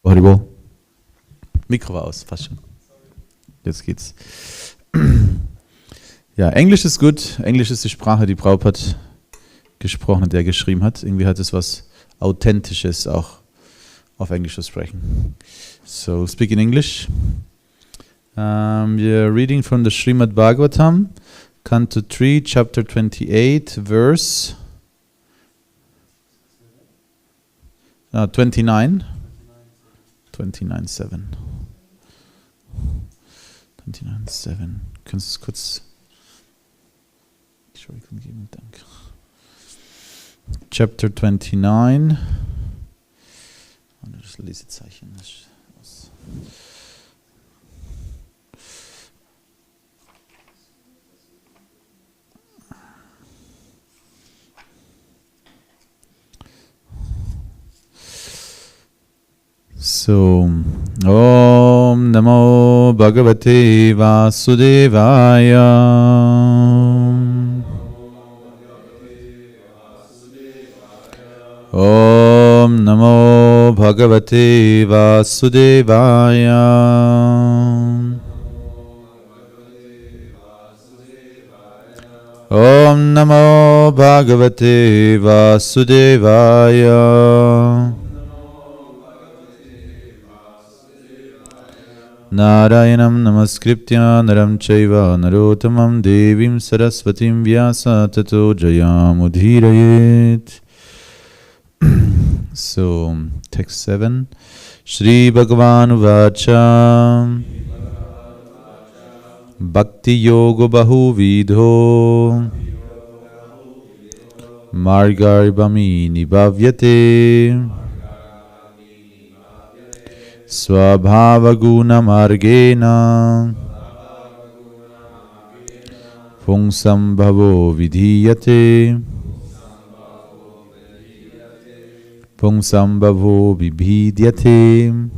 Haribo. Mikro war aus, fast schon. Jetzt geht's. Ja, Englisch ist gut. Englisch ist die Sprache, die Prabhupada gesprochen hat, der geschrieben hat. Irgendwie hat es was Authentisches, auch auf Englisch zu sprechen. So, speak in English. We are reading from the Srimad Bhagavatam, Canto 3, Chapter 28, verse 29. 29.7. 29.7. Kannst du es kurz geben? Danke. Chapter 29. Das Lesezeichen. So, Om Namo Bhagavate Vasudevaya. Om Namo Bhagavate Vasudevaya. Om Namo Bhagavate Vasudevaya. Narayanam Namaskritya Naram Chaiva Narotamam Devim Saraswatim Vyasa Tato Jayamudhirayet. So, text 7. Shri Bhagavan Uvacha Bhakti Yoga Bahu Vidho Margarbhami Nibhavyate Swabhavaguna Margena Pungsambhavo Vidhiyate Pungsambhavo Vibhidyate.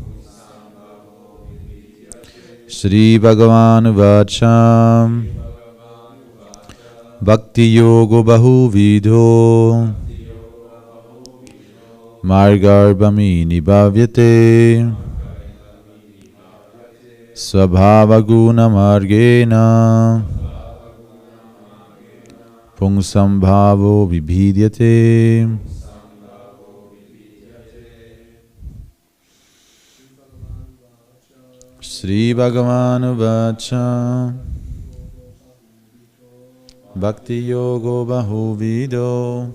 Shri Bhagavan Vacha Bhakti Yoga Bahu Vidho Margarbhami Nibhavyate Swabhavaguna Margena Pungsambhavo Vibhidyate. Shri Bhagavan Vacha Bhakti Yoga Bahu Vidho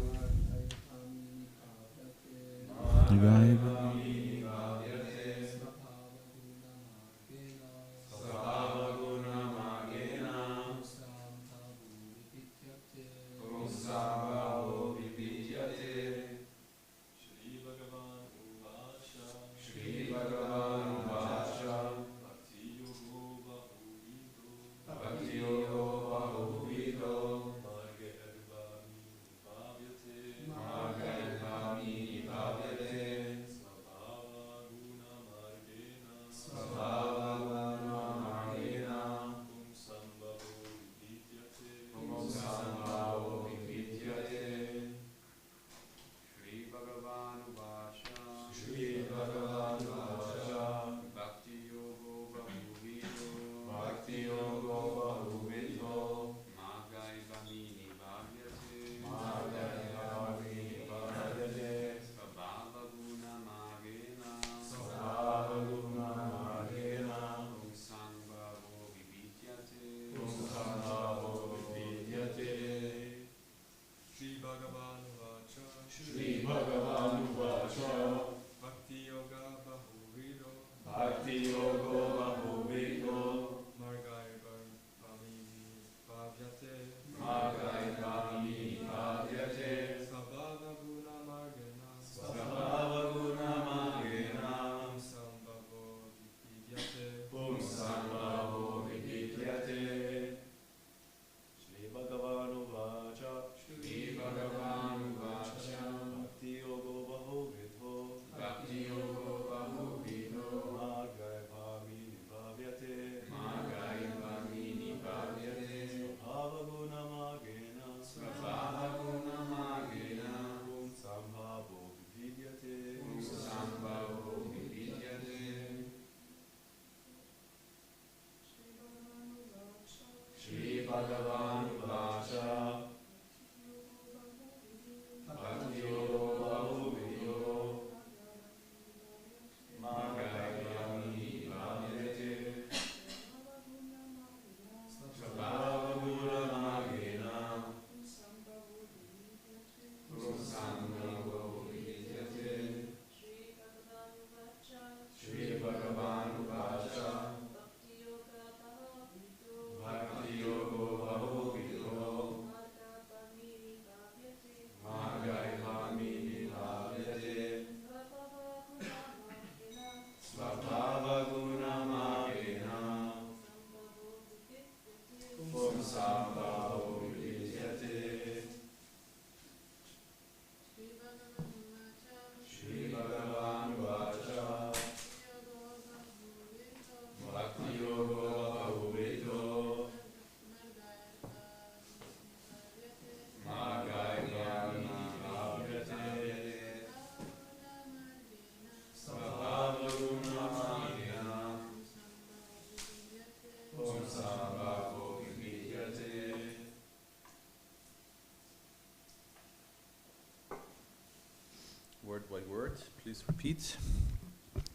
word, please repeat.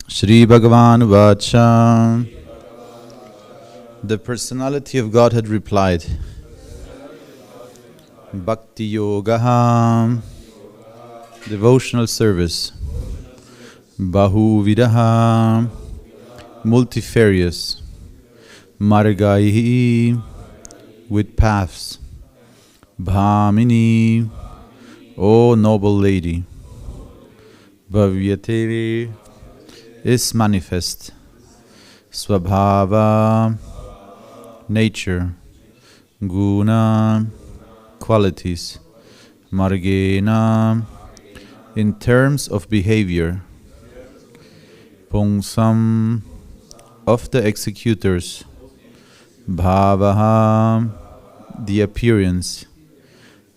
Shri Bhagavan Vacha. The personality of God had replied, Bhakti Yoga, devotional service, Bahu Vidaha, multifarious, Margai, with paths, Bhamini, O noble lady, Bhavyate, is manifest, Swabhava, nature, Guna, qualities, Margena, in terms of behavior, Pungsam, of the executors, Bhavaha, the appearance,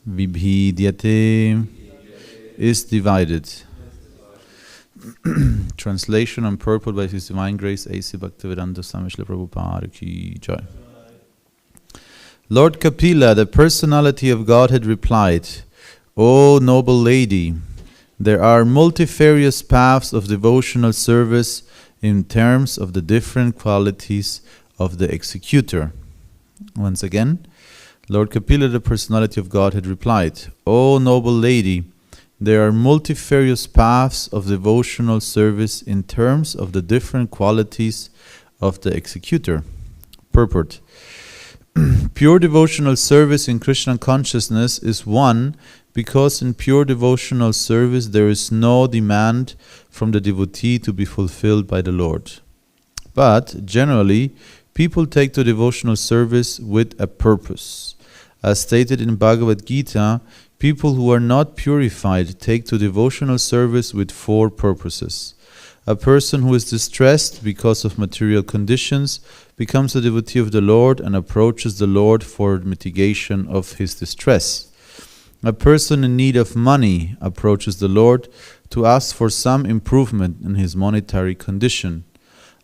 Vibhidyate, is divided. Translation and purport by His Divine Grace A.C. Bhaktivedanta Swami Srila Prabhupada Ki Jai. Lord Kapila, the personality of Godhead, replied, O noble lady, there are multifarious paths of devotional service in terms of the different qualities of the executor. Once again, Lord Kapila, the personality of Godhead, replied, O noble lady, there are multifarious paths of devotional service in terms of the different qualities of the executor. Purport. Pure devotional service in Krishna consciousness is one because in pure devotional service there is no demand from the devotee to be fulfilled by the Lord. But generally, people take to devotional service with a purpose. As stated in Bhagavad Gita, people who are not purified take to devotional service with 4 purposes. A person who is distressed because of material conditions becomes a devotee of the Lord and approaches the Lord for mitigation of his distress. A person in need of money approaches the Lord to ask for some improvement in his monetary condition.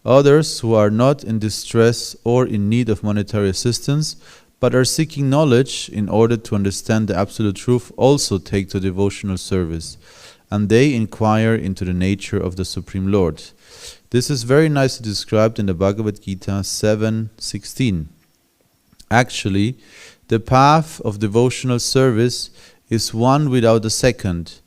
Others who are not in distress or in need of monetary assistance but are seeking knowledge in order to understand the absolute truth also take to devotional service, and they inquire into the nature of the Supreme Lord. This is very nicely described in the Bhagavad Gita 7:16. Actually, the path of devotional service is one without a second,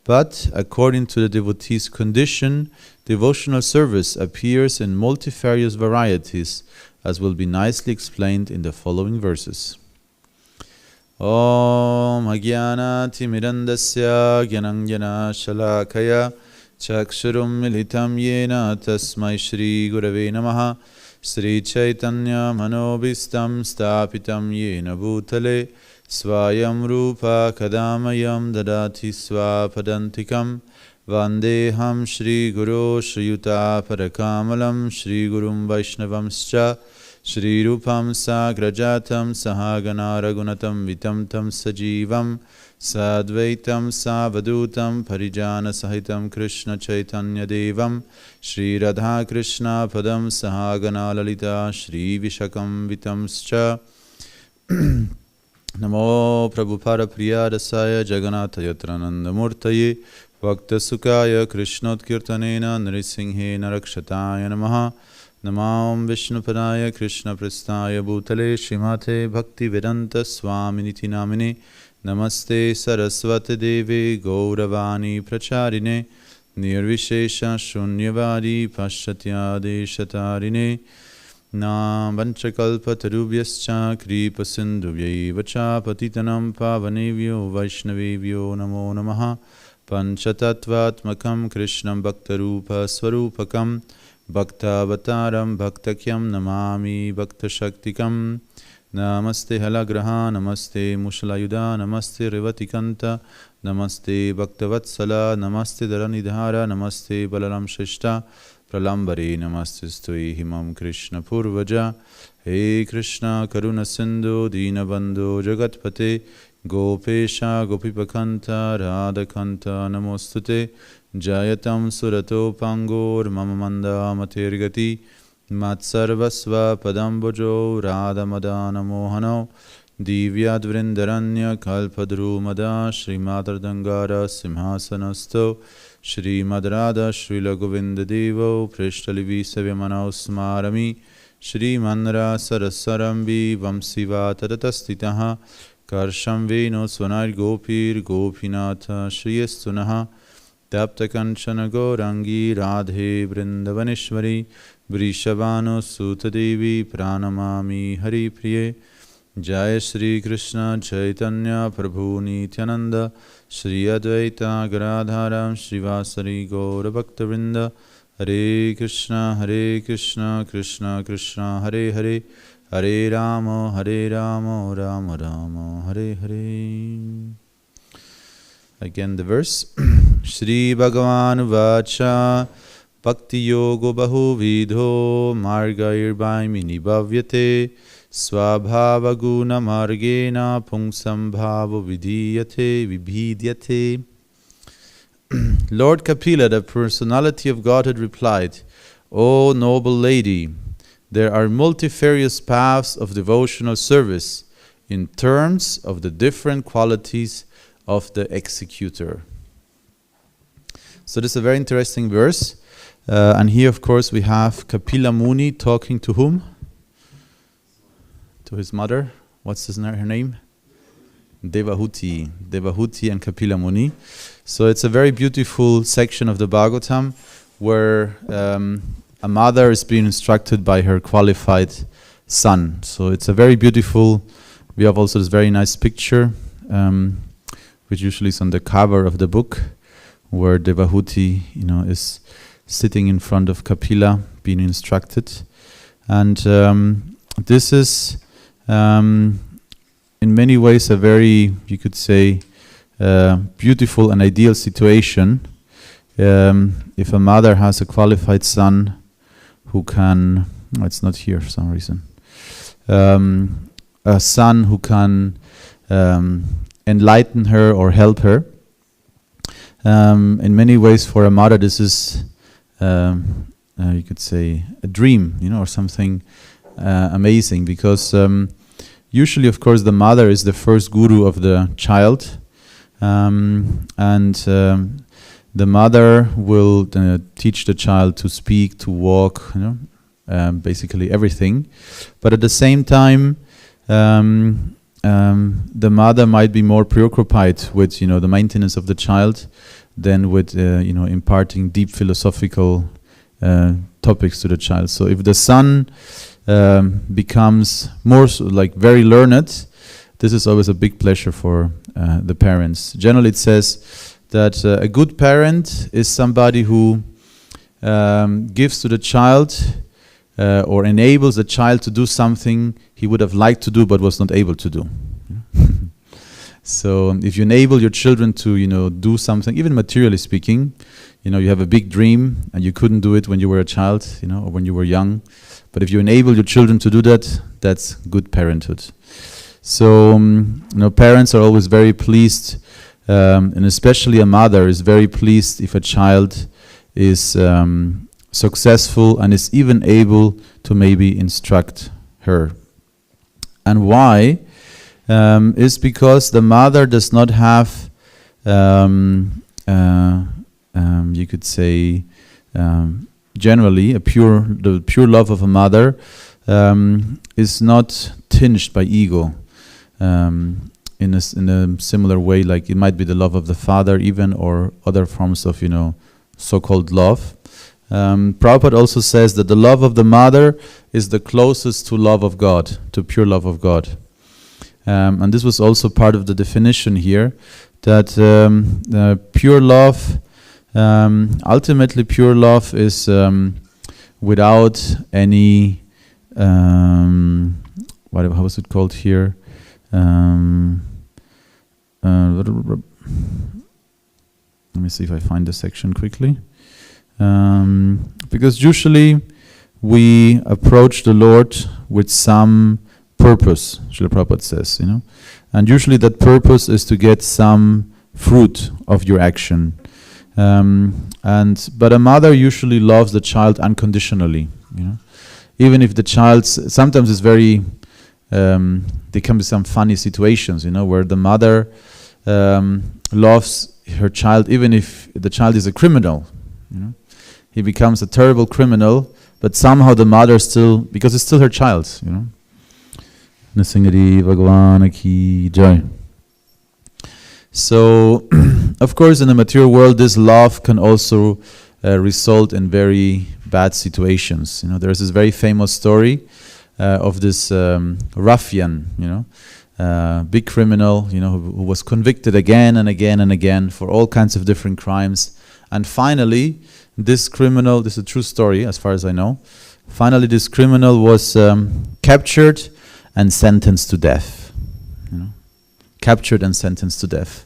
but according to the devotee's condition, devotional service appears in multifarious varieties, as will be nicely explained in the following verses. Om Agyanati Mirandasya Gyanangyana Shalakaya Chakshurum Militam Yena Tasmai Shri Gurave Namaha Sri Chaitanya Manobhistam Stapitam Yena Bhutale Swayam Rupa Kadamayam Dadati Swapadantikam Vandeham Shri Guru Shriyuta Parakamalam Shri Gurum Vaishnavamscha Shri Rupam Sagrajatam Sahagana Ragunatam Vitam Tam Sajivam Sadvaitam Savadutam Parijana Sahitam Krishna Chaitanya Devam Shri Radha Krishna Padam Sahagana Lalita Shri Vishakam Vitamscha Namo Prabhupada Priya Dasaya Jagannatha Yatrananda Murtaye Bhakta Sukaya Krishnot Kirtanena Nrisinghe Narakshataaya Namaha Namam Vishnupadaya Krishna Prastaya Bhutale Shrimate Bhakti Vedanta Swaminiti Namine Namaste Saraswati Devi Gauravani Pracharine Nirvishesha Shunyavadi Paschatyade Shatarine Nam Vanchakalpa Tarubhyascha Kripa Sindhuvyai Vacha Patitanam Pavanevyo Vaishnavevyo Namo Namaha Panchatattvatmakam Krishnam Bhaktarupa Swarupakam Bhaktavataram Bhaktakyam Namami Bhaktashaktikam Namaste Halagraha Namaste Mushalayuda Namaste Revatikanta Namaste Bhaktavatsala Namaste Dharanidhara Namaste Balaram Shishta Pralambari Namaste Stui Himam Krishna Purvaja He Krishna Karuna Sindhu Dinabandhu Jagatpate Gopesha Gopipakanta Radhakanta Namostute Jayatam Surato Pangor Mamamanda Matirgati Matsarvasva Padambojo Radhamadana Mohano Divyadvrindaranya Kalpadru Mada Srimadardangara Simhasanasto Shrimad Radha Srila Govinda Devo Prishtalivi Savyamanav Smarami Shrimandra Sarasarambi Vamsiva Tatatastitaha Karsham Veno Swanar Gopir Gopinatha Shriyastunaha Tapta Kanchana Gaurangi Radhe Vrindavaneshwari Vrishabhano Sutadevi Pranamami Hari Priye Jai Shri Krishna Chaitanya Prabhu Nityananda Shri Advaita Gadadharam Srivasari Gaura Bhaktavinda Hare Krishna Krishna Krishna Hare Hare Hare Rama Rama Rama Hare Hare. Again the verse. Shri Bhagavan Vacha Bhakti Yogo Bahu Vidho Margair Vaimini Bhavyate Swabhava Guna Margena Pungsam Bhava Vibhidyate. Lord Kapila, the personality of Godhead, replied, O noble lady, there are multifarious paths of devotional service in terms of the different qualities of the executor. So this is a very interesting verse. And here, of course, we have Kapila Muni talking to whom? To his mother. What's her name? Devahuti and Kapila Muni. So it's a very beautiful section of the Bhagavatam where a mother is being instructed by her qualified son. So it's a very beautiful, we have also this very nice picture, which usually is on the cover of the book, where Devahuti, is sitting in front of Kapila, being instructed. And this is in many ways a very, you could say, beautiful and ideal situation. If a mother has a qualified son who can, it's not here for some reason, a son who can enlighten her or help her. In many ways for a mother this is, you could say, a dream, or something amazing, because usually, of course, the mother is the first guru of the child, and the mother will teach the child to speak, to walk, basically everything. But at the same time, the mother might be more preoccupied with, the maintenance of the child than with, imparting deep philosophical topics to the child. So if the son becomes more very learned, this is always a big pleasure for the parents. Generally, it says that a good parent is somebody who gives to the child or enables the child to do something he would have liked to do but was not able to do. So if you enable your children to do something, even materially speaking, you have a big dream and you couldn't do it when you were a child, or when you were young. But if you enable your children to do that, that's good parenthood. So parents are always very pleased, and especially a mother is very pleased if a child is successful and is even able to maybe instruct her. And why? Is because the mother does not have, you could say, generally, the pure love of a mother is not tinged by ego. In a similar way, like it might be the love of the father, even, or other forms of so-called love. Prabhupada also says that the love of the mother is the closest to love of God, to pure love of God. And this was also part of the definition here, that pure love, ultimately pure love is without any, how was it called here? Let me see if I find the section quickly. Because usually we approach the Lord with some purpose, Srila Prabhupada says, and usually that purpose is to get some fruit of your action. But a mother usually loves the child unconditionally, even if the child sometimes is very, there can be some funny situations, where the mother loves her child, even if the child is a criminal, he becomes a terrible criminal, but somehow the mother still, because it's still her child, Nrsimhadeva Bhagwan ki jai. So, of course, in the material world, this love can also result in very bad situations. There's this very famous story of this ruffian, big criminal, who was convicted again and again and again for all kinds of different crimes. And finally, this criminal, this is a true story as far as I know, finally this criminal was captured and sentenced to death. Captured and sentenced to death.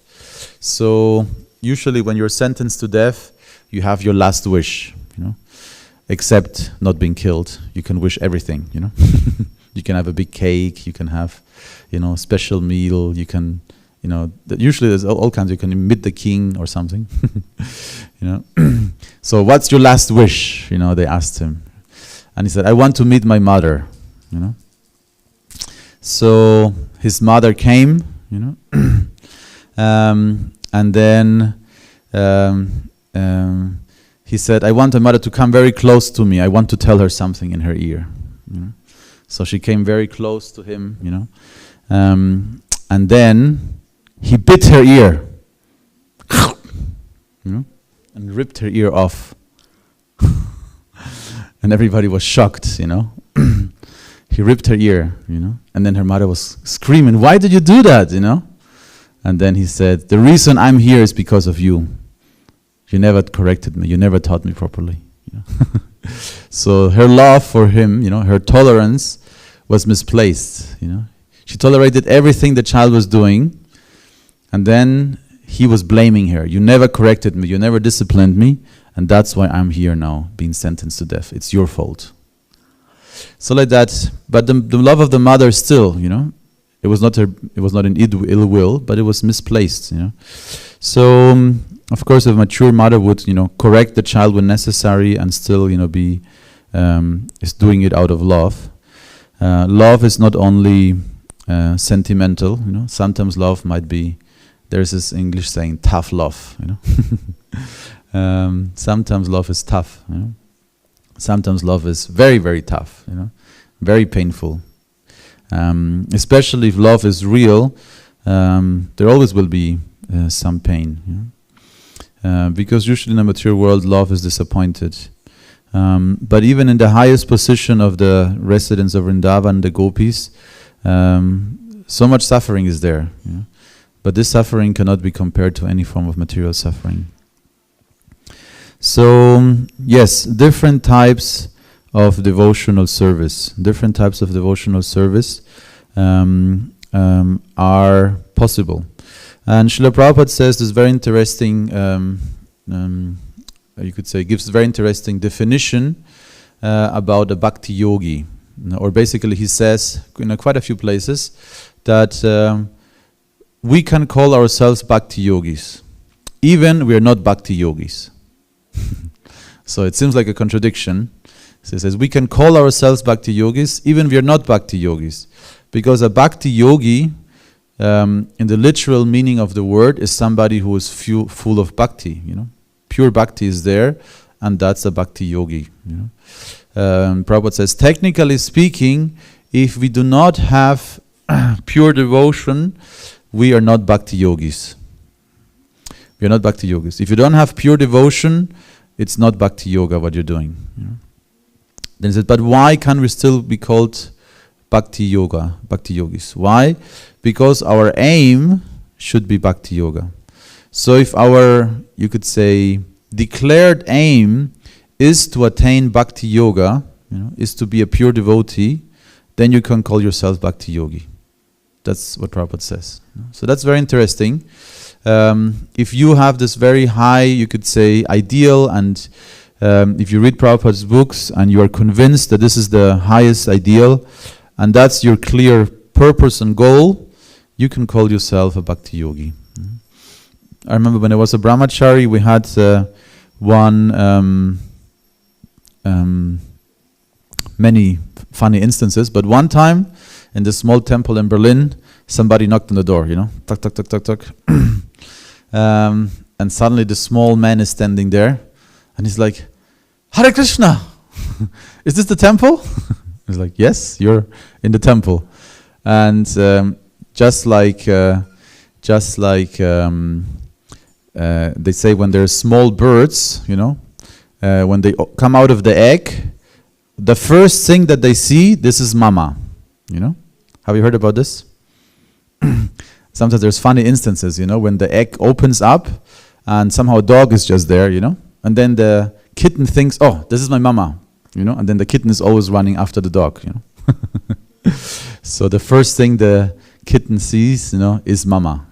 So usually when you're sentenced to death, you have your last wish, except not being killed. You can wish everything, You can have a big cake, you can have, special meal, you can, usually there's all kinds, you can meet the king or something, So what's your last wish, they asked him. And he said, I want to meet my mother, So his mother came, and then he said, I want my mother to come very close to me. I want to tell her something in her ear. So she came very close to him, and then he bit her ear, and ripped her ear off. And everybody was shocked, He ripped her ear, and then her mother was screaming, why did you do that, And then he said, the reason I'm here is because of you. You never corrected me, you never taught me properly. So her love for him, her tolerance was misplaced, She tolerated everything the child was doing, and then he was blaming her. You never corrected me, you never disciplined me, and that's why I'm here now, being sentenced to death. It's your fault. So like that, but the love of the mother still, it was not an ill will, but it was misplaced, So, of course, a mature mother would, correct the child when necessary and still, be is doing it out of love. Love is not only sentimental, Sometimes love might be, there's this English saying, tough love, Sometimes love is tough, Sometimes love is very, very tough, very painful. Especially if love is real, there always will be some pain. Because usually in the material world, love is disappointed. But even in the highest position of the residents of Vrindavan, the gopis, so much suffering is there. But this suffering cannot be compared to any form of material suffering. So, yes, different types of devotional service. Different types of devotional service are possible. And Srila Prabhupada says this very interesting, you could say, gives very interesting definition about a bhakti yogi. Or basically he says, in quite a few places, that we can call ourselves bhakti yogis, even we are not bhakti yogis. So it seems like a contradiction. So he says, we can call ourselves bhakti yogis, even we are not bhakti yogis. Because a bhakti yogi, in the literal meaning of the word, is somebody who is full of bhakti. Pure bhakti is there, and that's a bhakti yogi. Prabhupada says, technically speaking, if we do not have pure devotion, we are not bhakti yogis. We are not bhakti yogis. If you don't have pure devotion, it's not bhakti yoga what you're doing. Then he said, but why can we still be called bhakti yoga, bhakti yogis? Why? Because our aim should be bhakti yoga. So if our, you could say, declared aim is to attain bhakti yoga, is to be a pure devotee, then you can call yourself bhakti yogi. That's what Prabhupada says. So that's very interesting. If you have this very high, you could say, ideal, and if you read Prabhupada's books and you are convinced that this is the highest ideal, and that's your clear purpose and goal, you can call yourself a bhakti yogi. I remember when I was a brahmachari, we had many funny instances, but one time in this small temple in Berlin, somebody knocked on the door, tuck, tuck, tuck, tuck, tuck. and suddenly the small man is standing there, and he's like, Hare Krishna, is this the temple? He's like, yes, you're in the temple. And just like they say, when there's small birds, when they come out of the egg, the first thing that they see, this is mama. Have you heard about this? Sometimes there's funny instances, when the egg opens up and somehow a dog is just there, and then the kitten thinks, oh, this is my mama, and then the kitten is always running after the dog, So the first thing the kitten sees, is mama,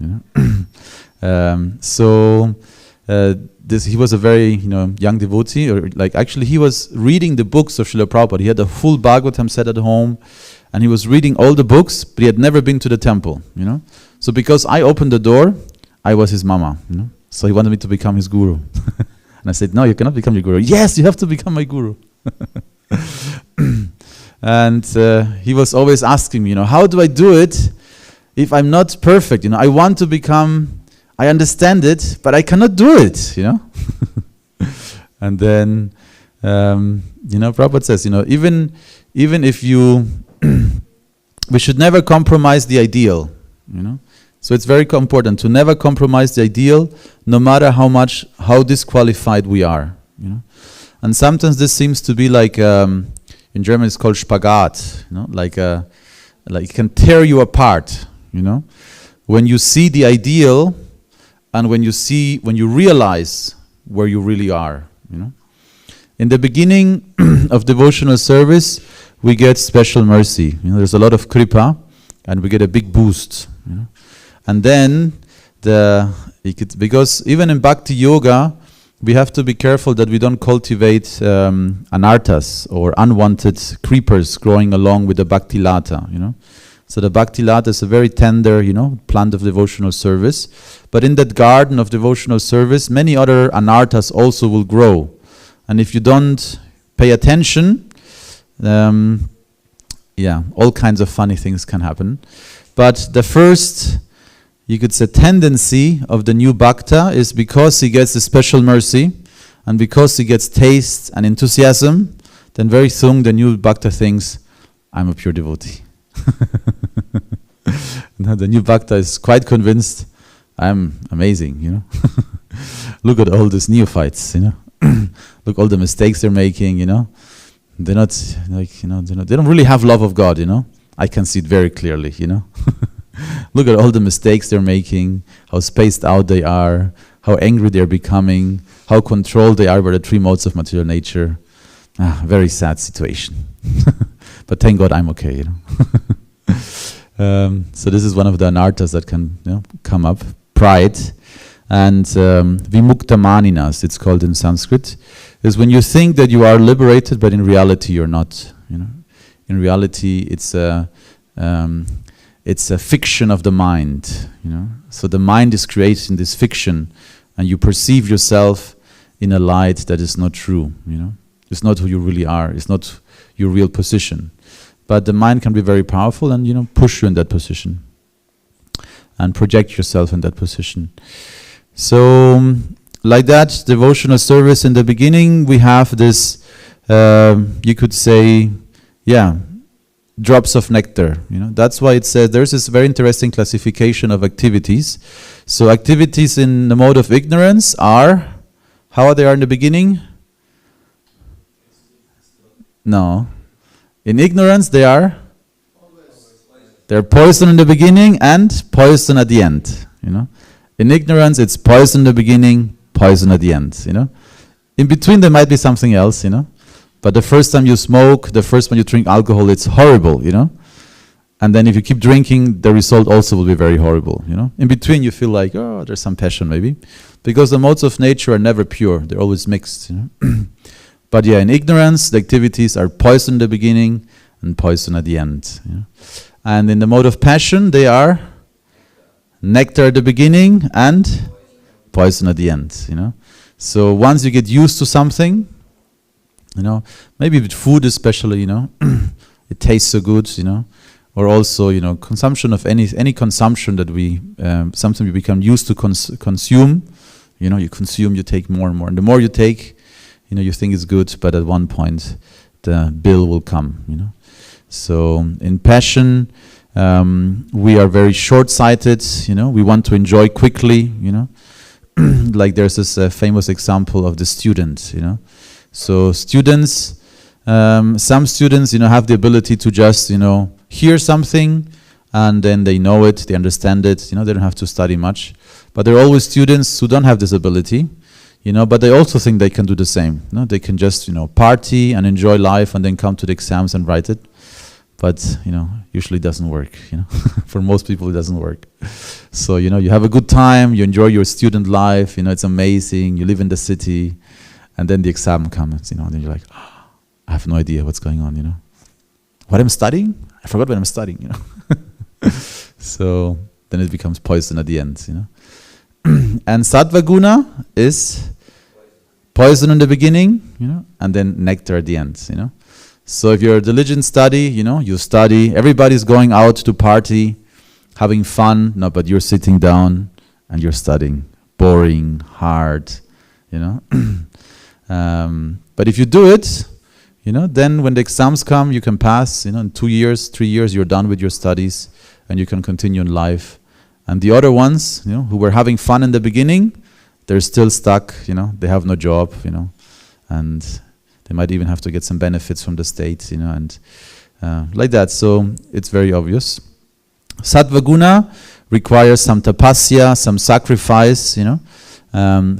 he was a very, young devotee, or actually he was reading the books of Srila Prabhupada. He had a full Bhagavatam set at home, and he was reading all the books, but he had never been to the temple, So because I opened the door, I was his mama, So he wanted me to become his guru. And I said, no, you cannot become your guru. Yes, you have to become my guru. And he was always asking me, how do I do it if I'm not perfect? I want to become, I understand it, but I cannot do it, And then, Prabhupada says, even if you, we should never compromise the ideal, So it's very important to never compromise the ideal, no matter how disqualified we are, And sometimes this seems to be like, in German it's called Spagat, like it can tear you apart, When you see the ideal, and when you realize where you really are, In the beginning of devotional service, we get special mercy. There's a lot of kripa, and we get a big boost. And then because even in Bhakti Yoga, we have to be careful that we don't cultivate anarthas or unwanted creepers growing along with the Bhakti Lata. So the Bhakti Lata is a very tender, plant of devotional service. But in that garden of devotional service, many other anarthas also will grow. And if you don't pay attention, all kinds of funny things can happen. But the first, you could say, tendency of the new bhakta is because he gets a special mercy, and because he gets taste and enthusiasm, then very soon the new bhakta thinks, I'm a pure devotee. Now the new bhakta is quite convinced, I'm amazing, Look at all these neophytes, Look all the mistakes they're making, They're not they don't really have love of God, I can see it very clearly, Look at all the mistakes they're making, how spaced out they are, how angry they're becoming, how controlled they are by the three modes of material nature. Very sad situation. But thank God I'm okay, So this is one of the anarthas that can come up. Pride. And vimukta maninas, it's called in Sanskrit, is when you think that you are liberated, but in reality you're not. In reality, it's a fiction of the mind. So the mind is creating this fiction, and you perceive yourself in a light that is not true. It's not who you really are. It's not your real position. But the mind can be very powerful and push you in that position and project yourself in that position. So, like that, devotional service in the beginning, we have this, you could say, drops of nectar. That's why it says there's this very interesting classification of activities. So activities in the mode of ignorance are, how are they in the beginning? No. In ignorance they're poison in the beginning and poison at the end. In ignorance, it's poison in the beginning, poison at the end, In between there might be something else, But the first time you smoke, the first time you drink alcohol, it's horrible, And then if you keep drinking, the result also will be very horrible, In between you feel like, oh, there's some passion maybe. Because the modes of nature are never pure, they're always mixed, But in ignorance, the activities are poison in the beginning and poison at the end. And in the mode of passion, they are nectar at the beginning and poison at the end. So once you get used to something, maybe with food especially, it tastes so good, or also, consumption of any consumption that we, something we become used to consume, You consume, you take more and more. And the more you take, you think it's good, but at one point, the bill will come, So in passion, we are very short-sighted, we want to enjoy quickly, Like there's this famous example of the student, So students, some students, have the ability to just, hear something, and then they know it, they understand it, they don't have to study much. But there are always students who don't have this ability, but they also think they can do the same. They can just, party and enjoy life and then come to the exams and write it. But, usually it doesn't work, For most people, it doesn't work. So, you have a good time, you enjoy your student life, it's amazing, you live in the city, and then the exam comes, and then you're like, oh, I have no idea what's going on, What I'm studying? I forgot what I'm studying, So then it becomes poison at the end, And Sattva Guna is poison in the beginning, and then nectar at the end, So if you're a diligent study, you study, everybody's going out to party, having fun, but you're sitting down and you're studying. Boring, hard, But if you do it, then when the exams come, you can pass, in 2 years, 3 years, you're done with your studies and you can continue in life. And the other ones, who were having fun in the beginning, they're still stuck, they have no job, and they might even have to get some benefits from the state, and like that. So it's very obvious. Sattva Guna requires some tapasya, some sacrifice,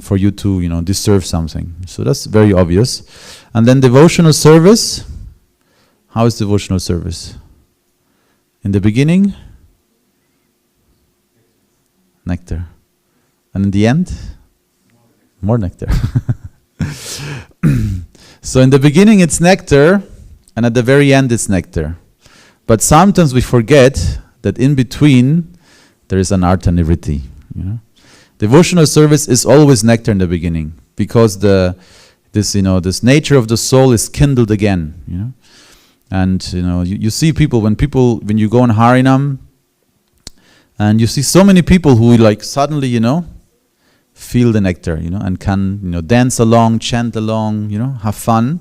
for you to, deserve something. So that's very obvious. And then devotional service. How is devotional service? In the beginning, nectar. And in the end, more nectar. So in the beginning it's nectar, and at the very end it's nectar. But sometimes we forget that in between there is an artha nivritti. Devotional service is always nectar in the beginning, because this nature of the soul is kindled again. And you see people when you go on Harinam, and you see so many people who suddenly feel the nectar, and can dance along, chant along, have fun.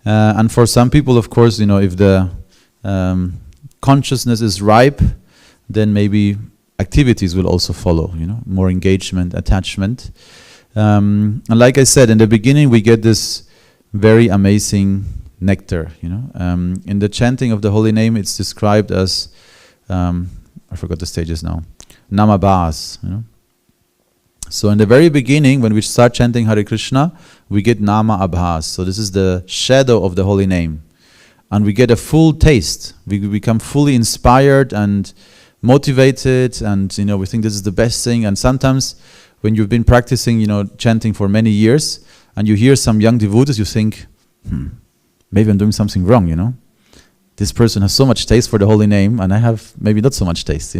And for some people, of course, if the consciousness is ripe, then maybe activities will also follow, more engagement, attachment. And like I said, in the beginning we get this very amazing nectar, in the chanting of the holy name it's described as, I forgot the stages now, namabhas, So in the very beginning, when we start chanting Hare Krishna, we get nama abhas. So this is the shadow of the holy name. And we get a full taste. We become fully inspired and motivated, and we think this is the best thing. And sometimes when you've been practicing, chanting for many years, and you hear some young devotees, you think, maybe I'm doing something wrong, This person has so much taste for the holy name, and I have maybe not so much taste,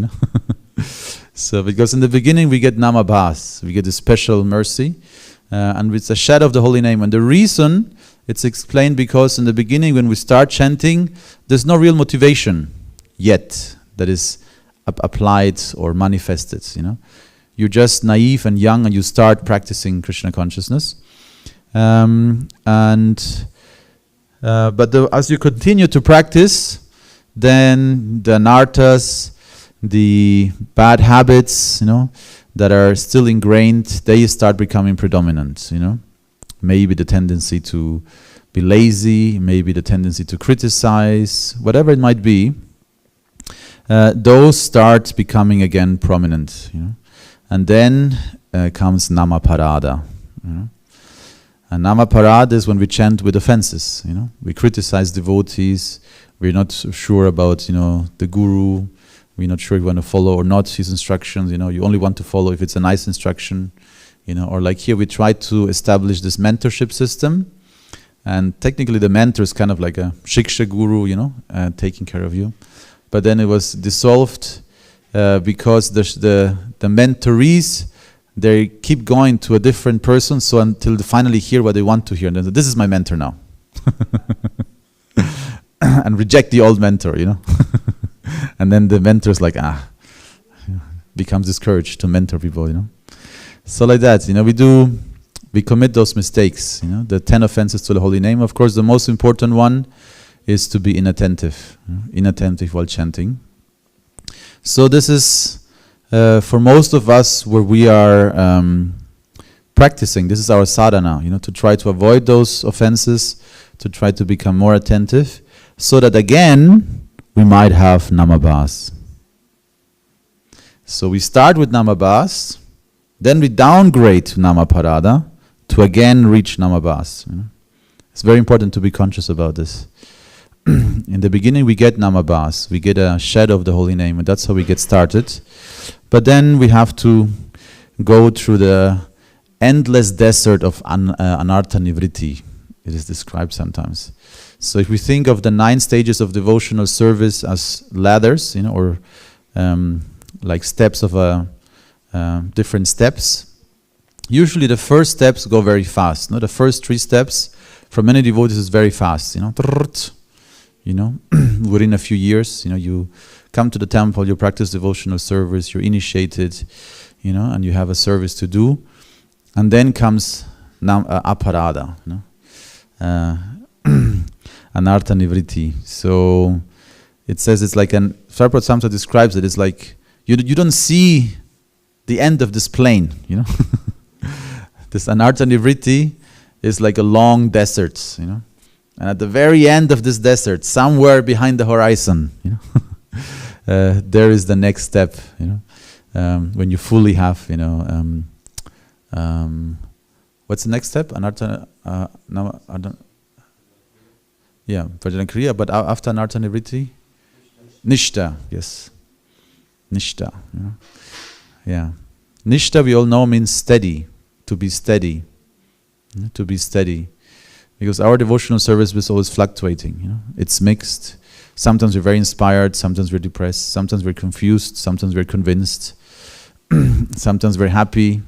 So because in the beginning we get namabhas, we get a special mercy, and it's a shadow of the holy name. And the reason, it's explained because in the beginning when we start chanting, there's no real motivation yet that is applied or manifested, You're just naive and young, and you start practicing Krishna consciousness. But as you continue to practice, then the anarthas, the bad habits, that are still ingrained, they start becoming predominant, Maybe the tendency to be lazy, maybe the tendency to criticize, whatever it might be, those start becoming again prominent, And then comes namaparada, And namaparada is when we chant with offenses, We criticize devotees, we're not sure about, the guru, we're not sure if we want to follow or not his instructions, You only want to follow if it's a nice instruction, Or like here we try to establish this mentorship system, and technically the mentor is kind of like a shiksha guru, taking care of you. But then it was dissolved because the mentorees, they keep going to a different person, so until they finally hear what they want to hear. And then say, this is my mentor now. And reject the old mentor, And then the mentor is like, becomes discouraged to mentor people, So like that, we commit those mistakes, the 10 offenses to the holy name. Of course, the most important one is to be inattentive while chanting. So this is, for most of us, where we are practicing. This is our sadhana, to try to avoid those offenses, to try to become more attentive, so that again, we might have namabhas. So we start with namabhas, then we downgrade to namaparada to again reach namabhas. It's very important to be conscious about this. In the beginning we get namabhas, we get a shadow of the holy name, and that's how we get started. But then we have to go through the endless desert of anartha nivritti. It is described sometimes. So if we think of the 9 stages of devotional service as ladders, or like steps of different steps. Usually the first steps go very fast. The first 3 steps for many devotees is very fast. Within a few years, you come to the temple, you practice devotional service, you're initiated, and you have a service to do, and then comes aparada, anartha nivritti. So it says it's like Sariputta Samsa describes it. It's like you don't see the end of this plane, This anartha nivritti is like a long desert, And at the very end of this desert, somewhere behind the horizon, there is the next step, when you fully have, what's the next step? Anartha, Prajanakriya, but after anartha nivritti? Nishta, yes. Nishta, Yeah. Nishta, we all know, means steady, to be steady. To be steady. Because our devotional service is always fluctuating, It's mixed. Sometimes we're very inspired, sometimes we're depressed, sometimes we're confused, sometimes we're convinced, sometimes we're happy,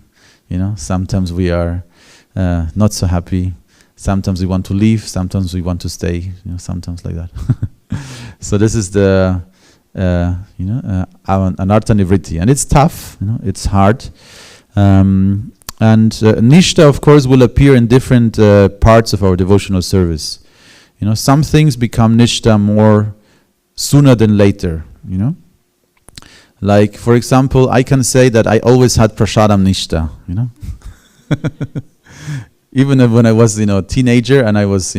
sometimes we are not so happy, sometimes we want to leave, sometimes we want to stay, sometimes like that. So this is the anartha nivritti, and it's tough, it's hard. And nishta, of course, will appear in different parts of our devotional service. Some things become nishta more sooner than later, Like, for example, I can say that I always had prasadam nishta, Even when I was, a teenager and I was,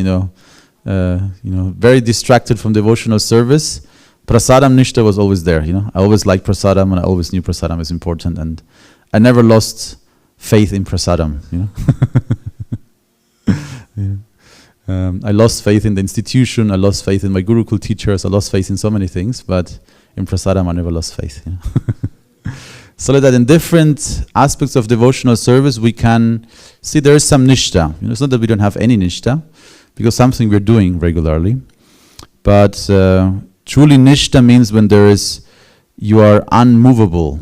very distracted from devotional service, prasadam nishta was always there, I always liked prasadam, and I always knew prasadam is important, and I never lost faith in prasadam, I lost faith in the institution, I lost faith in my Gurukul teachers, I lost faith in so many things, but in prasadam I never lost faith. So that in different aspects of devotional service we can see there is some nishta. It's not that we don't have any nishta, because something we're doing regularly, but truly nishta means when you are unmovable.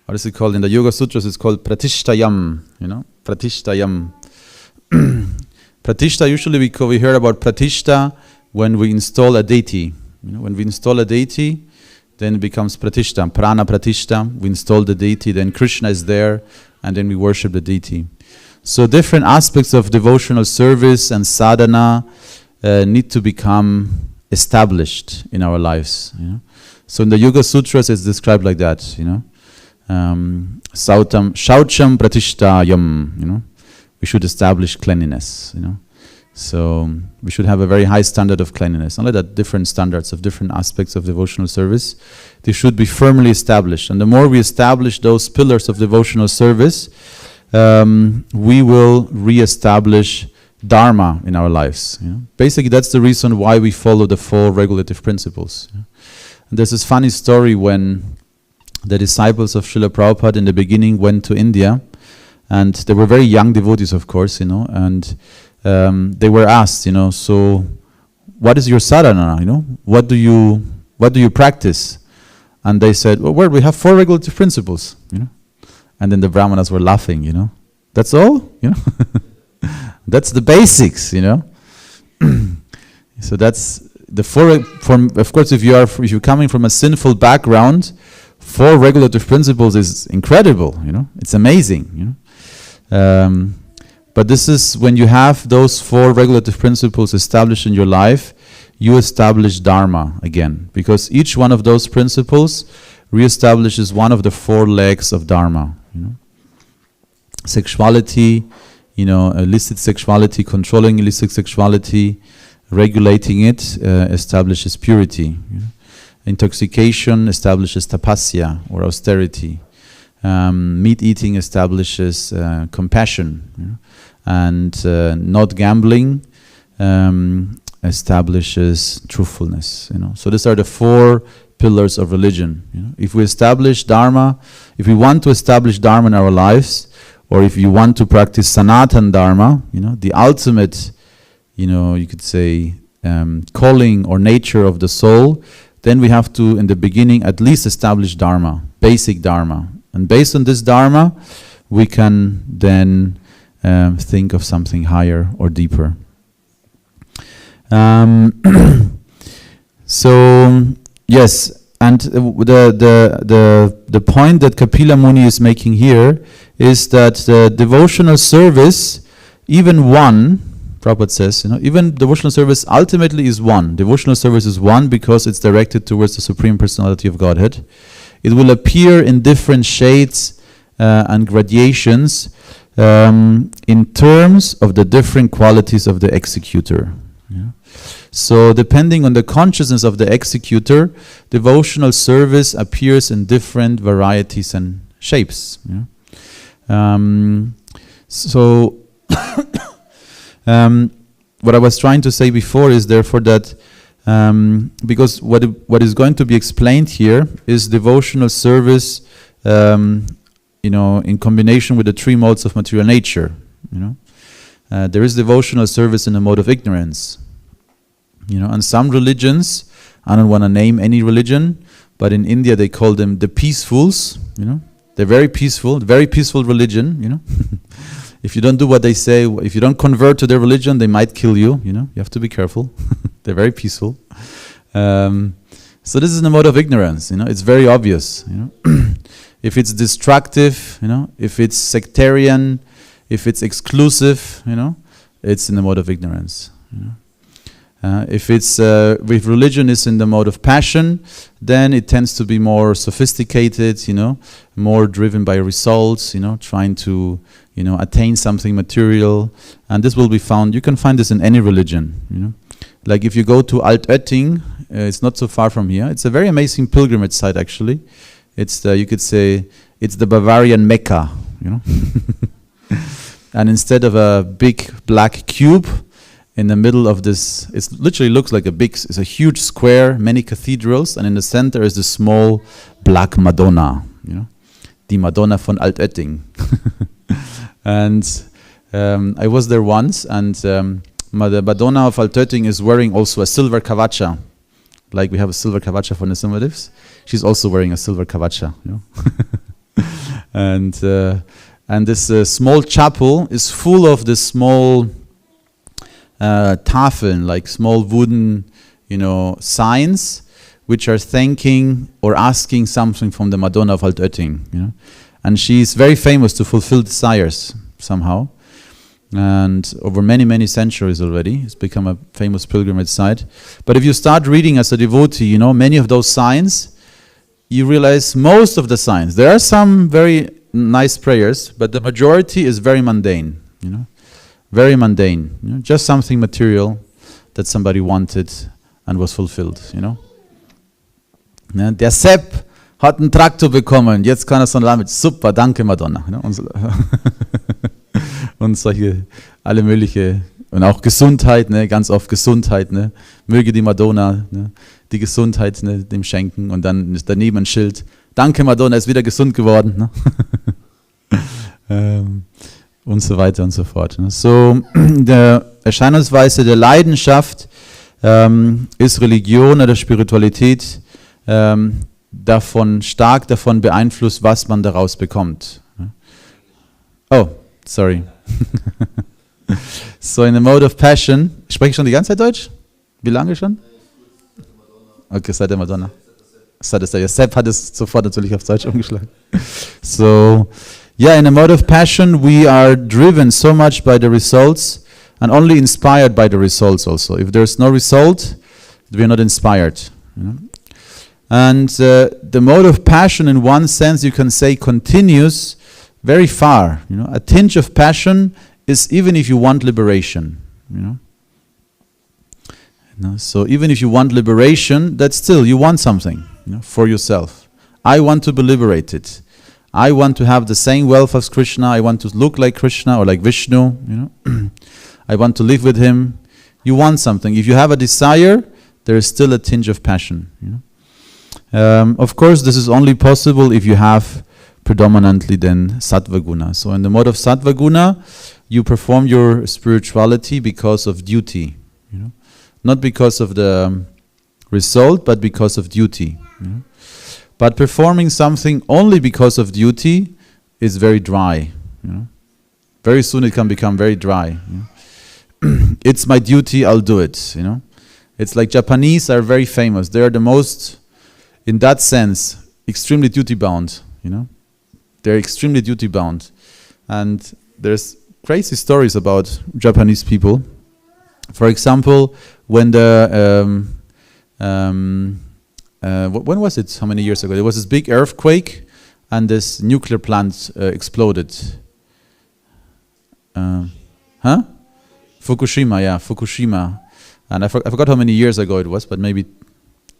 What is it called? In the Yoga Sutras it's called pratishtayam, pratishtayam. Pratishta, usually we hear about pratishta when we install a deity. When we install a deity, then it becomes pratishta, prana pratishta. We install the deity, then Krishna is there, and then we worship the deity. So different aspects of devotional service and sadhana need to become established in our lives. So in the Yoga Sutras it's described like that. Sautam shaucham pratishtayam. We should establish cleanliness. So we should have a very high standard of cleanliness. Not like that, different standards of different aspects of devotional service. They should be firmly established. And the more we establish those pillars of devotional service, we will re-establish dharma in our lives. Basically, that's the reason why we follow the 4 regulative principles. And there's this funny story when the disciples of Srila Prabhupada in the beginning went to India, and they were very young devotees, of course, and they were asked, so what is your sadhana? What do you practice? And they said, well, we have 4 regulative principles. And then the brahmanas were laughing. That's all. That's the basics. So that's of course, if you're coming from a sinful background, 4 regulative principles is incredible. It's amazing. But this is when you have those 4 regulative principles established in your life, you establish Dharma again, because each one of those principles reestablishes one of the 4 legs of Dharma. Sexuality, illicit sexuality, controlling illicit sexuality, regulating it establishes purity. Intoxication establishes tapasya or austerity. Meat eating establishes compassion, and not gambling establishes truthfulness. So these are the 4 pillars of religion. If we establish Dharma, if we want to establish Dharma in our lives, or if you want to practice Sanatan Dharma, the ultimate, you could say, calling or nature of the soul, then we have to, in the beginning, at least establish Dharma, basic Dharma. And based on this Dharma, we can then think of something higher or deeper. So, yes, and the point that Kapila Muni is making here is that the devotional service, even one, Prabhupada says, even devotional service ultimately is one. Devotional service is one because it's directed towards the Supreme Personality of Godhead. It will appear in different shades and gradations in terms of the different qualities of the executor. So depending on the consciousness of the executor, devotional service appears in different varieties and shapes. So what I was trying to say before is therefore that because what is going to be explained here is devotional service in combination with the 3 modes of material nature. There is devotional service in the mode of ignorance. And some religions, I don't want to name any religion, but in India they call them the peacefuls. They're very peaceful religion. If you don't do what they say, if you don't convert to their religion, they might kill you. You have to be careful. They're very peaceful. So this is the mode of ignorance. It's very obvious. If it's destructive, if it's sectarian, if it's exclusive, it's in the mode of ignorance. If religion is in the mode of passion, then it tends to be more sophisticated, more driven by results, trying to, attain something material. And this will be found, you can find this in any religion, Like if you go to Altötting, it's not so far from here. It's a very amazing pilgrimage site actually. It's you could say, it's the Bavarian Mecca, And instead of a big black cube, in the middle of this, it literally looks like it's a huge square, many cathedrals, and in the center is the small black Madonna, Die Madonna von Altötting. And I was there once, and the Madonna of Altötting is wearing also a silver kavacha. Like we have a silver kavacha for Nisimhadevs. She's also wearing a silver kavacha. And this small chapel is full of this small Tafeln, like small wooden, signs, which are thanking or asking something from the Madonna of Altötting, And she's very famous to fulfill desires somehow. And over many, many centuries already, it's become a famous pilgrimage site. But if you start reading as a devotee, many of those signs, you realize most of the signs, there are some very nice prayers, but the majority is very mundane, Very mundane, just something material that somebody wanted and was fulfilled, Der Sepp hat einen Traktor bekommen, jetzt kann er so damit, super, danke Madonna. Und solche, alle mögliche, und auch Gesundheit, ganz oft Gesundheit, möge die Madonna die Gesundheit dem schenken, und dann ist daneben ein Schild, danke Madonna, ist wieder gesund geworden. Und so weiter und so fort. So, der Erscheinungsweise der Leidenschaft ist Religion oder Spiritualität stark davon beeinflusst, was man daraus bekommt. Oh, sorry. So in the mode of passion, spreche ich schon die ganze Zeit Deutsch? Wie lange schon? Okay, seit der Madonna. Sepp hat es sofort natürlich auf Deutsch umgeschlagen. So, yeah, in a mode of passion, we are driven so much by the results and only inspired by the results also. If there's no result, we are not inspired. You know? And the mode of passion, in one sense, you can say continues very far. You know, a tinge of passion is even if you want liberation. You know, so even if you want liberation, that's still you want something, you know, for yourself. I want to be liberated. I want to have the same wealth as Krishna. I want to look like Krishna or like Vishnu. You know, I want to live with him. You want something. If you have a desire, there is still a tinge of passion. You know. Of course, this is only possible if you have predominantly then sattva guna. So in the mode of sattva guna, you perform your spirituality because of duty, you know, not because of the result, but because of duty. You know. But performing something only because of duty is very dry. You know. Very soon it can become very dry. You know. It's my duty, I'll do it. You know. It's like Japanese are very famous. They are the most, in that sense, extremely duty bound. You know. They're extremely duty bound, and there's crazy stories about Japanese people. For example, when the when was it? How many years ago? There was this big earthquake, and this nuclear plant exploded. Fukushima. And I forgot how many years ago it was, but maybe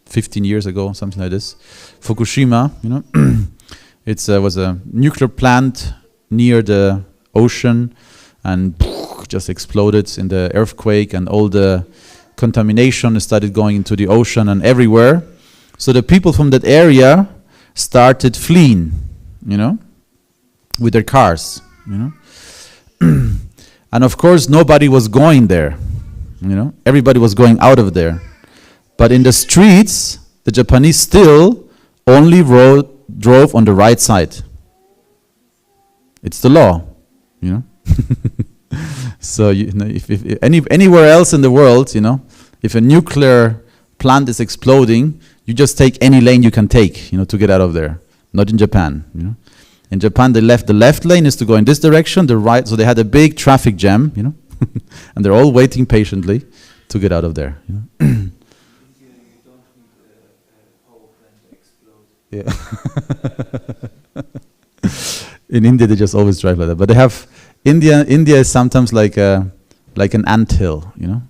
15 years ago, something like this. Fukushima, you know. It was a nuclear plant near the ocean, and just exploded in the earthquake, and all the contamination started going into the ocean and everywhere. So the people from that area started fleeing, you know, with their cars, you know. And of course, nobody was going there, you know. Everybody was going out of there. But in the streets, the Japanese still only drove on the right side. It's the law, you know. So you know, if anywhere else in the world, you know, if a nuclear plant is exploding, you just take any lane you can take, you know, to get out of there. Not in Japan, you know. In Japan, the left lane is to go in this direction, the right. So they had a big traffic jam, you know, and they're all waiting patiently to get out of there. You know? Yeah. In India, they just always drive like that. But they have India is sometimes like an anthill, you know.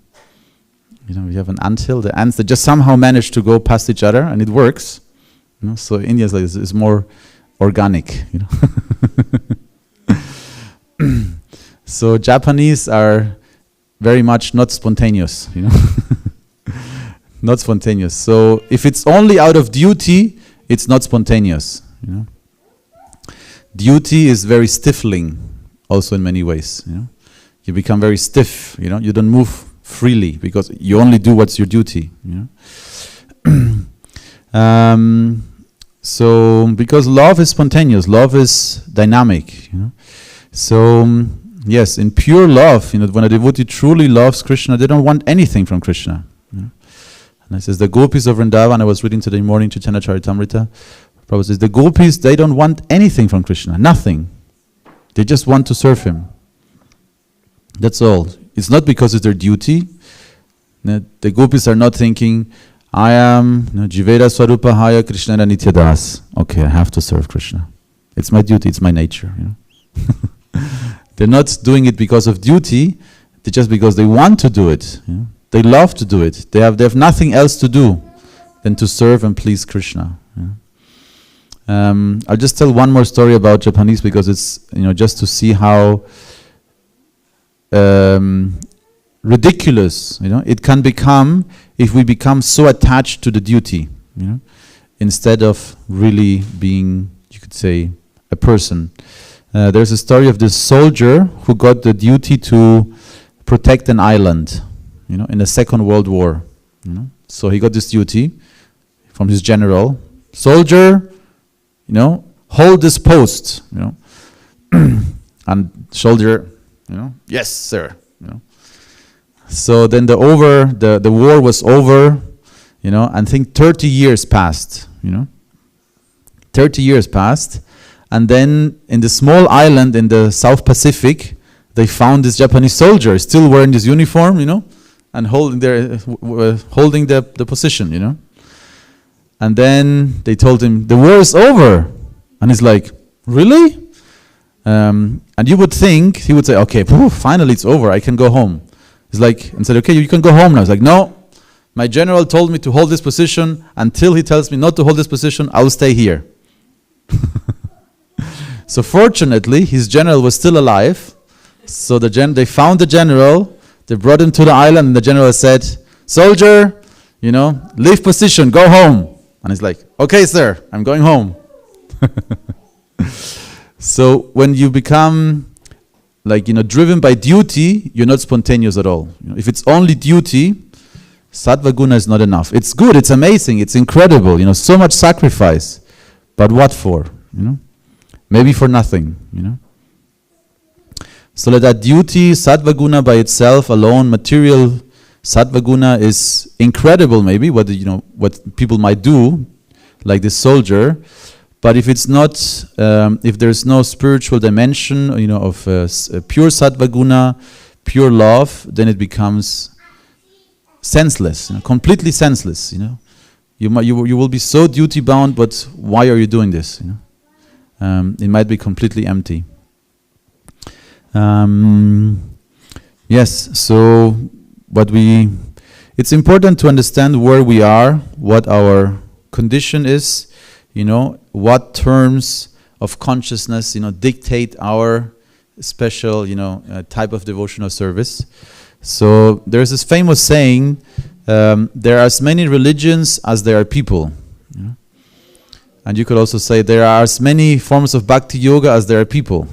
You know, we have an anthill. The ants, they just somehow manage to go past each other, and it works. You know, so India is like this, is more organic, you know. So Japanese are very much not spontaneous, you know. Not spontaneous. So if it's only out of duty, it's not spontaneous, you know. Duty is very stifling, also in many ways, you know. You become very stiff, you know. You don't move freely because you only do what's your duty, you know. So because love is spontaneous, love is dynamic, you know. So yes, in pure love, you know, when a devotee truly loves Krishna, they don't want anything from Krishna, you know. And it says the gopis of Vrindavan, I was reading today morning Chaitanya Charitamrita, Prabhupada says the gopis, they don't want anything from Krishna, nothing. They just want to serve him. That's all. It's not because it's their duty. The gopis are not thinking, I am Jiveda Swarupahaya Krishna Nityadas. Okay, I have to serve Krishna. It's my duty, it's my nature. You know? They're not doing it because of duty, just because they want to do it. You know? They love to do it. They have nothing else to do than to serve and please Krishna. You know? I'll just tell one more story about Japanese because it's, you know, just to see how ridiculous, you know, it can become if we become so attached to the duty, you know, instead of really being, you could say, a person. There's a story of this soldier who got the duty to protect an island, you know, in the Second World War. You know? So he got this duty from his general. Soldier, you know, hold this post, you know. And soldier, you know, yes, sir. You know. So then the war was over. and think 30 years passed, 30 years passed, and then in the small island in the South Pacific, they found this Japanese soldier still wearing this uniform, and holding the position, And then they told him, the war is over. And he's like, really? And you would think, he would say, okay, finally it's over, I can go home. He's like, and said, okay, you can go home now. He's like, no, my general told me to hold this position. Until he tells me not to hold this position, I'll stay here. So fortunately, his general was still alive. So they found the general, they brought him to the island, and the general said, soldier, leave position, go home. And he's like, okay, sir, I'm going home. So when you become driven by duty, you're not spontaneous at all. If it's only duty, sattva guna is not enough. It's good, it's amazing, it's incredible, so much sacrifice. But what for? Maybe for nothing, So that duty, sattva guna by itself alone, material sattva guna is incredible maybe, what people might do, like this soldier. But if it's not, if there's no spiritual dimension, of pure sattva guna, pure love, then it becomes senseless, completely senseless. You will be so duty bound, but why are you doing this? It might be completely empty. Yes. So it's important to understand where we are, what our condition is. What terms of consciousness, dictate our special, type of devotional service. So there's this famous saying, there are as many religions as there are people. And you could also say there are as many forms of bhakti yoga as there are people,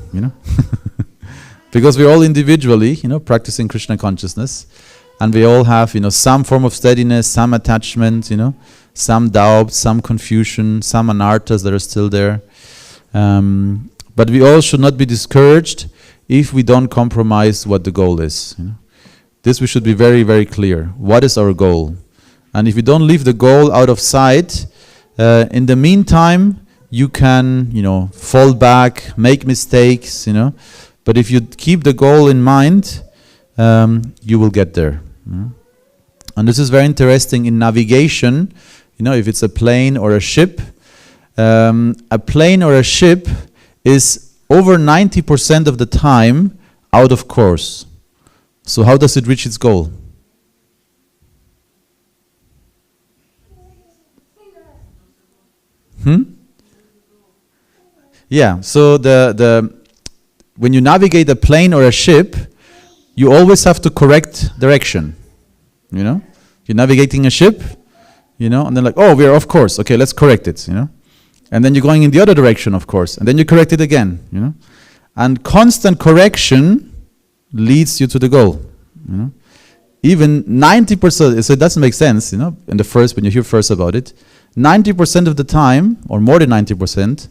Because we're all individually, practicing Krishna consciousness. And we all have, some form of steadiness, some attachment, some doubt, some confusion, some anarthas that are still there. But we all should not be discouraged if we don't compromise what the goal is. This we should be very, very clear. What is our goal? And if we don't leave the goal out of sight, in the meantime, you can, fall back, make mistakes, But if you keep the goal in mind, you will get there. And this is very interesting in navigation. If it's a plane or a ship, a plane or a ship is over 90% of the time out of course. So how does it reach its goal? Yeah, so when you navigate a plane or a ship, you always have to correct direction. You're navigating a ship, and then we are off course. Okay, let's correct it, And then you're going in the other direction, of course, and then you correct it again, And constant correction leads you to the goal, Even 90%, so it doesn't make sense, when you hear first about it, 90% of the time, or more than 90%,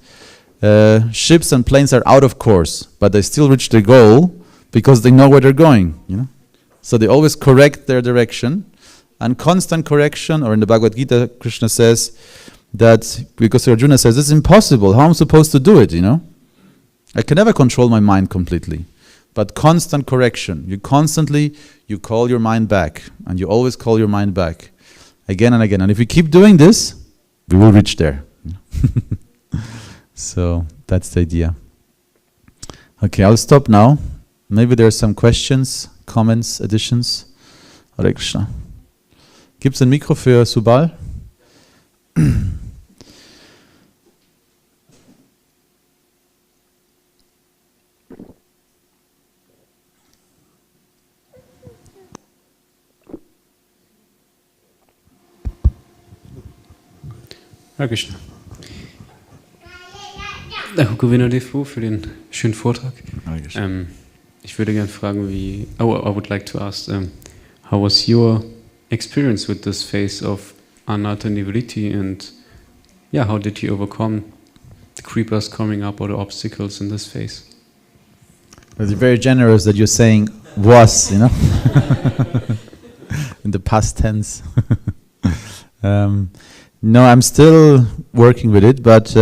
ships and planes are out of course, but they still reach their goal because they know where they're going, So they always correct their direction. And constant correction, or in the Bhagavad Gita, Krishna says that, because Arjuna says, it's impossible, how am I supposed to do it, I can never control my mind completely. But constant correction, you call your mind back, and you always call your mind back, again and again. And if we keep doing this, we will reach there. So, that's the idea. Okay, I'll stop now. Maybe there are some questions, comments, additions. Hare Krishna. Gibt es ein Mikro für Subal? Hare Krishna. Govinda Dev Prabhu für den schönen Vortrag. Ich würde gerne fragen, I would like to ask, how was your experience with this phase of anatta nivritti, and how did you overcome the creepers coming up or the obstacles in this phase? It's very generous that you're saying was, in the past tense. No, I'm still working with it, but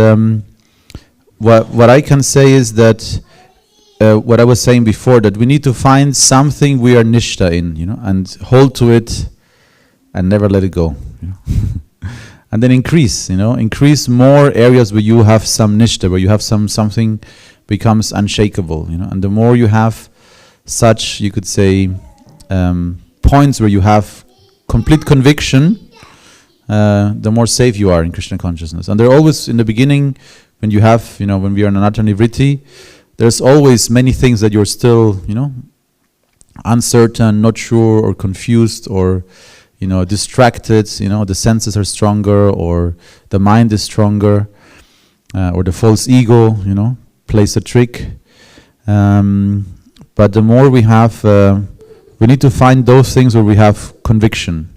what I can say is that what I was saying before, that we need to find something we are nishta in, and hold to it and never let it go. And then increase more areas where you have some nishta, where you have something becomes unshakable, and the more you have such, you could say, points where you have complete conviction, the more safe you are in Krishna consciousness. And they're always in the beginning, when you have, when we are in Anatta Nivritti, there's always many things that you're still, uncertain, not sure, or confused, or distracted. The senses are stronger, or the mind is stronger, or the false ego, plays a trick. But the more we have, we need to find those things where we have conviction,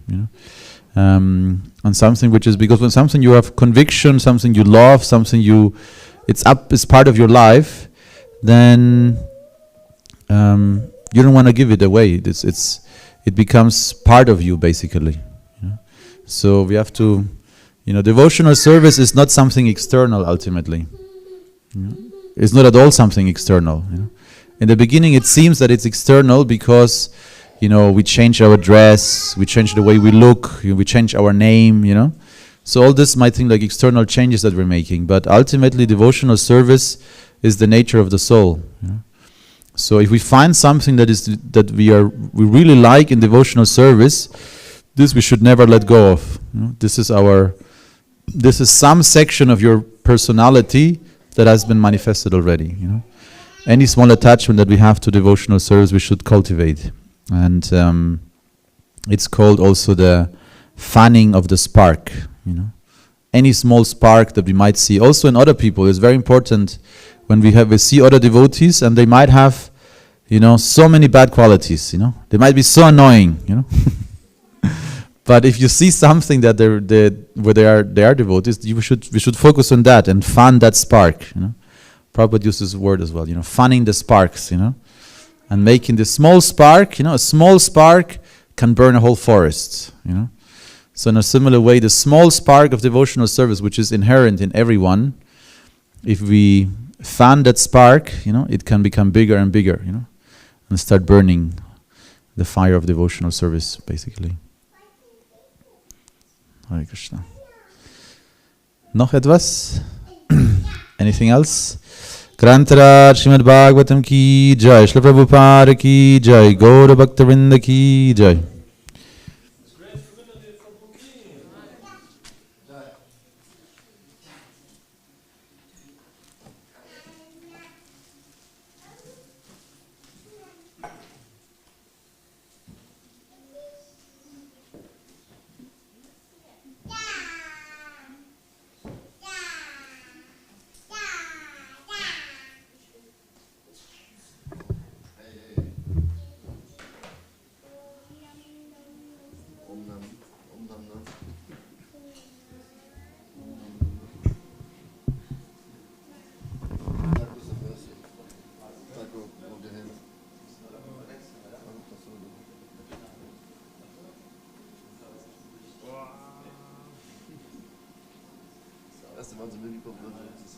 on something which is, because when something you have conviction, something you love, something it's part of your life, then you don't want to give it away. It becomes part of you, basically. So we have to, devotional service is not something external ultimately. It's not at all something external. In the beginning it seems that it's external because we change our dress, we change the way we look, we change our name, So all this might seem like external changes that we're making, but ultimately devotional service is the nature of the soul. So if we find something that we really like in devotional service, this we should never let go of. This is some section of your personality that has been manifested already. Any small attachment that we have to devotional service, we should cultivate. And it's called also the fanning of the spark. Any small spark that we might see, also in other people, is very important. When we see other devotees, and they might have, so many bad qualities. They might be so annoying. But if you see something that where they are devotees, we should focus on that and fan that spark. Prabhupada uses this word as well. Fanning the sparks. And making the small spark, a small spark can burn a whole forest, So in a similar way, the small spark of devotional service, which is inherent in everyone, if we fan that spark, it can become bigger and bigger, and start burning the fire of devotional service, basically. Hare Krishna. Noch etwas? Anything else? Grantharaj Srimad Bhagavatam ki jai, Srila Prabhupada ki jai, Gaura Bhakta-vrinda ki jai. Erste Mal so Mini-Pop, das ist